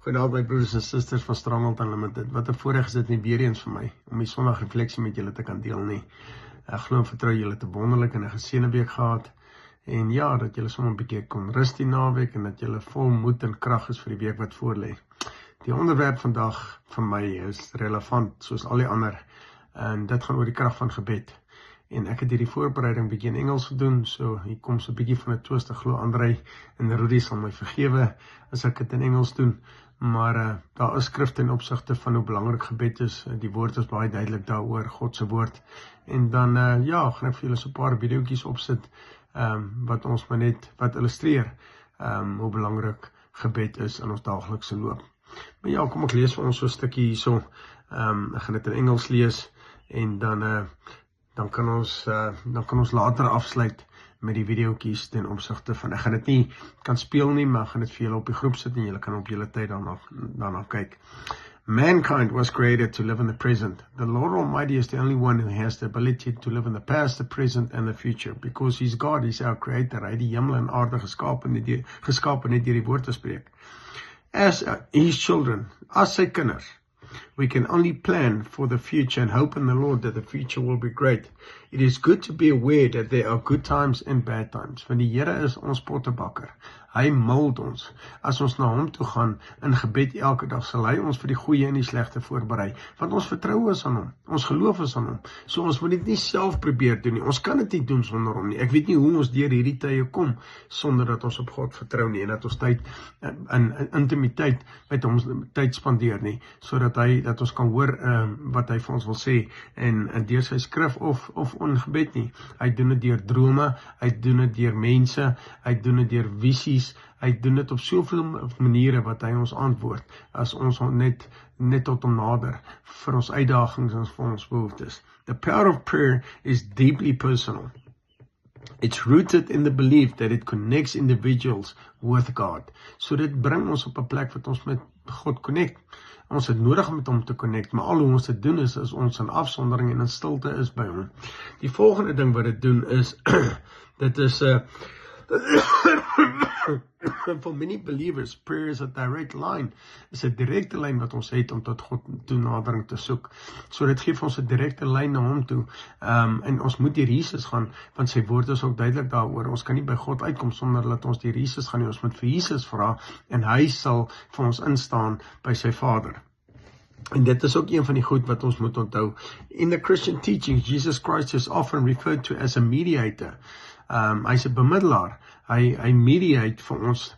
Goedenavond my broers en susters van Stronghold Unlimited. Wat 'n voorreg is dit nie weer eens vir my om die Sondag refleksie met julle te kan deel nie. Ek glo en vertrou julle het 'n wonderlike en 'n geseënde week gehad. En ja, dat julle sommer 'n bietjie kon rus die naweek en dat julle vol moed en krag is vir die week wat voorlê. Die onderwerp vandag vir my is relevant soos al die ander. En dit gaan oor die krag van gebed. En ek het hierdie voorbereiding bietjie in Engels gedoen, so hier kom so 'n bietjie van 'n twist. Ek glo Andrei en Rudy sal my vergewe as ek dit in Engels doen. Maar daar is skrif ten opsigte van hoe belangrik gebed is. Die woord is baie duidelik daaroor, God se woord. En dan gaan ek vir julle so 'n paar videoetjies opsit wat ons maar net wat illustreer hoe belangrik gebed is in ons daaglikse loop. Maar ja, kom ek lees vir ons so 'n stukkie hierso. Ek gaan dit in Engels lees en dan kan ons later afsluit met die videoetjies ten opsigte van, ek gaan dit nie kan speel nie, maar ek gaan dit vir julle op die groep sit en julle kan op julle tyd daarna kyk. Mankind was created to live in the present. The Lord Almighty is the only one who has the ability to live in the past, the present and the future, because He's God, He's our creator. Hy het die hemel en aarde geskapen net deur die woord te spreek. As His children, as sy kinders, we can only plan for the future and hope in the Lord that the future will be great. It is good to be aware that there are good times and bad times. Want die Here is ons pottebakker. Hy mold ons. As ons na hom toe gaan in gebed elke dag, sal hy ons vir die goeie en die slegte voorberei. Want ons vertrou is aan hom. Ons geloof is aan hom. So ons moet dit nie self probeer doen nie. Ons kan dit nie doen sonder hom nie. Ek weet nie hoe ons deur hierdie tye kom sonder dat ons op God vertrou nie en dat ons tyd in intimiteit met hom tyd spandeer nie, sodat dat ons kan hoor wat hy vir ons wil sê en deur sy skrif of ongebed nie. Hy doen dit deur drome, hy doen dit deur mense, hy doen dit deur visies, hy doen dit op soveel maniere wat hy ons antwoord as ons net tot hom nader vir ons uitdagings en vir ons behoeftes. The power of prayer is deeply personal. It's rooted in the belief that it connects individuals with God. So dit bring ons op 'n plek wat ons met God connect. Ons het nodig om met hom te connect, maar al hoe ons dit doen is ons in afsondering en in stilte is by hom. Die volgende ding wat dit doen is, dit is for many believers, prayer is a direct line. Is 'n direkte lyn wat ons het om tot God toenadering te soek. So dit gee vir ons 'n direkte lyn na hom toe. En ons moet deur Jesus gaan, want sy woord is ook duidelik daaroor. Ons kan nie by God uitkom sonder dat ons deur Jesus gaan nie. Ons moet vir Jesus vra en hy sal vir ons instaan by sy Vader. En dit is ook een van die goed wat ons moet onthou. In the Christian teachings, Jesus Christ is often referred to as a mediator. Hy's 'n bemiddelaar. Hy mediate vir ons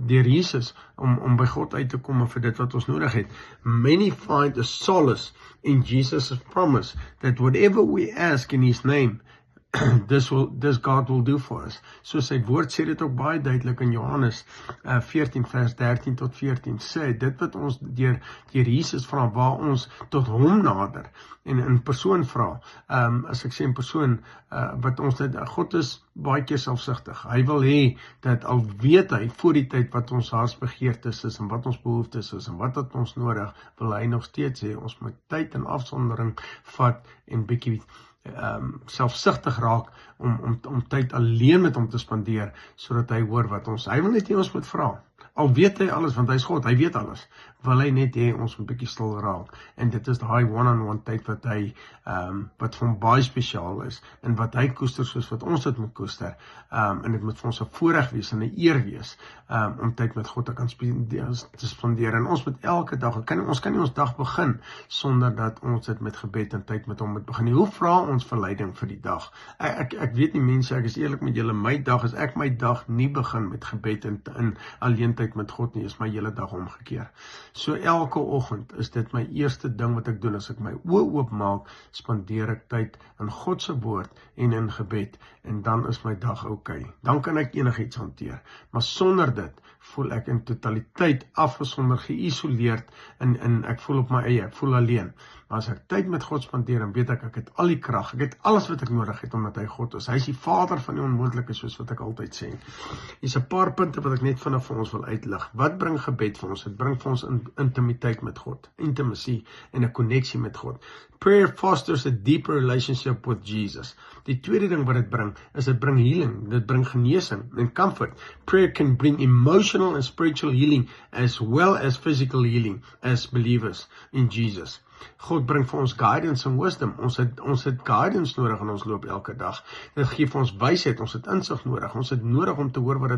deur Jesus om by God uit te kom vir dit wat ons nodig het. Many find a solace in Jesus' promise that whatever we ask in His name, this God will do for us. So sy woord sê dit ook baie duidelik in Johannes 14 vers 13 tot 14. Sê dit wat ons deur Jesus vra, waar ons tot hom nader en in persoon vra. As ek sê in persoon, wat ons dit, God is baie keer selfsugtig. Hy wil hê dat al weet hy voor die tyd wat ons hartsbegeertes is en wat ons behoeftes is en wat het ons nodig, wil hy nog steeds hê ons moet tyd en afsondering vat en bietjie selfsugtig raak om tyd alleen met hom te spandeer, sodat hy hoor wat hy wil net hê ons moet vra. Al weet hy alles, want hy is God, hy weet alles, wil hy net hê ons moet bietjie stil raak. En dit is daai one-on-one tyd wat hy, wat vir hom baie spesiaal is, en wat hy koester soos wat ons dit moet koester. En dit moet vir ons 'n voorreg wees en 'n eer wees, om tyd met God te kan spandeer. En ons moet elke dag, ons kan nie ons dag begin, sonder dat ons dit met gebed en tyd met hom moet begin. Hoe vra ons verleiding vir die dag? Ek weet nie mense, ek is eerlik met julle, my dag nie begin met gebed en alleen tyd met God nie, is my hele dag omgekeer. So elke oggend is dit my eerste ding wat ek doen, as ek my oë oopmaak, spandeer ek tyd in God se woord en in gebed, en dan is my dag okay. Dan kan ek enigiets hanteer, maar sonder dit voel ek in totaliteit afgesonder, geïsoleerd, en ek voel op my eie, ek voel alleen. Maar as ek tyd met God spandeer, dan weet ek het al die krag, ek het alles wat ek nodig het, omdat hy God is. Hy is die Vader van die onmoontlike, soos wat ek altyd sê. Hier's 'n paar punte wat ek net vinnig vir ons wil uitlig. Wat bring gebed vir ons? Dit bring vir ons intimiteit met God, intimacy en 'n koneksie met God. Prayer fosters a deeper relationship with Jesus. Die tweede ding wat dit bring, is dit bring healing, dit bring genesing en comfort. Prayer can bring emotional and spiritual healing as well as physical healing as believers in Jesus. God bring vir ons guidance en wisdom. Ons het guidance nodig in ons loop elke dag. Dit gee vir ons wysheid, ons het insig nodig. Ons het nodig om te hoor wat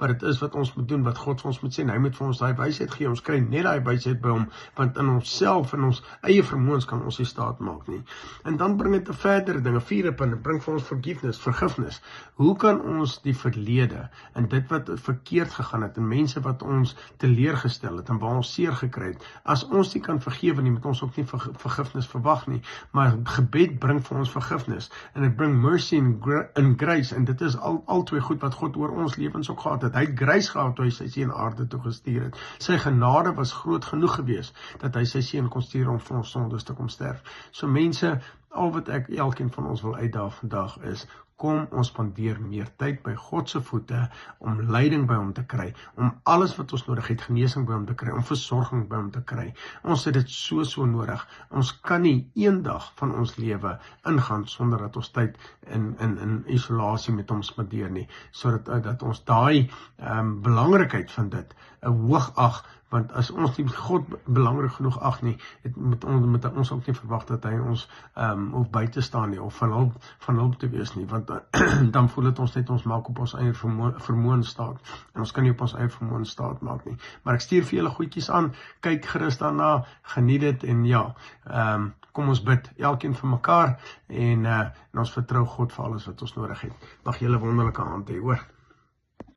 dit is wat ons moet doen, wat God vir ons moet sê. En hy moet vir ons daai wysheid gee. Ons kry net daai wysheid by hom, want in onsself en ons eie vermoëns kan ons nie staat maak nie. En dan bring dit 'n verdere ding, 'n vierde punt, dit bring vir ons vergifnis. Hoe kan ons die verlede en dit wat verkeerd gegaan het en mense wat ons teleurgestel het en waar ons seer gekry het, as ons nie kan vergewe nie, moet ons ook nie vergifnis verwag nie, maar gebed bring vir ons vergifnis, en dit bring mercy en grace, en dit is al twee goed wat God oor ons lewens ook gehad het. Hy het grace gehad toe hy sy seun aarde toe gestuur het. Sy genade was groot genoeg gewees, dat hy sy seun kon stuur om vir ons sondes te kom sterf. So mense, al wat elkeen van ons wil uitdaag vandag is, kom ons spandeer meer tyd by God se voete, om leiding by hom te kry, om alles wat ons nodig het, genesing by hom te kry, om versorging by hom te kry. Ons het dit so nodig. Ons kan nie een dag van ons lewe ingaan sonder dat ons tyd in isolasie met hom spandeer nie, sodat dat ons daai belangrikheid van dit hoog ag, want as ons nie God belangrik genoeg ag nie, moet ons ook nie verwag dat hy ons hoef by te staan nie, of van hulp te wees nie, want dan voel dit ons net ons maak op ons eie vermoën staat, en ons kan nie op ons eie vermoën staat maak nie. Maar ek stuur vir julle goedjies aan, kyk gerus daarna, geniet dit, en ja, kom ons bid, elkeen vir mekaar, en ons vertrou God vir alles wat ons nodig het. Mag julle wonderlike aand hê, hoor.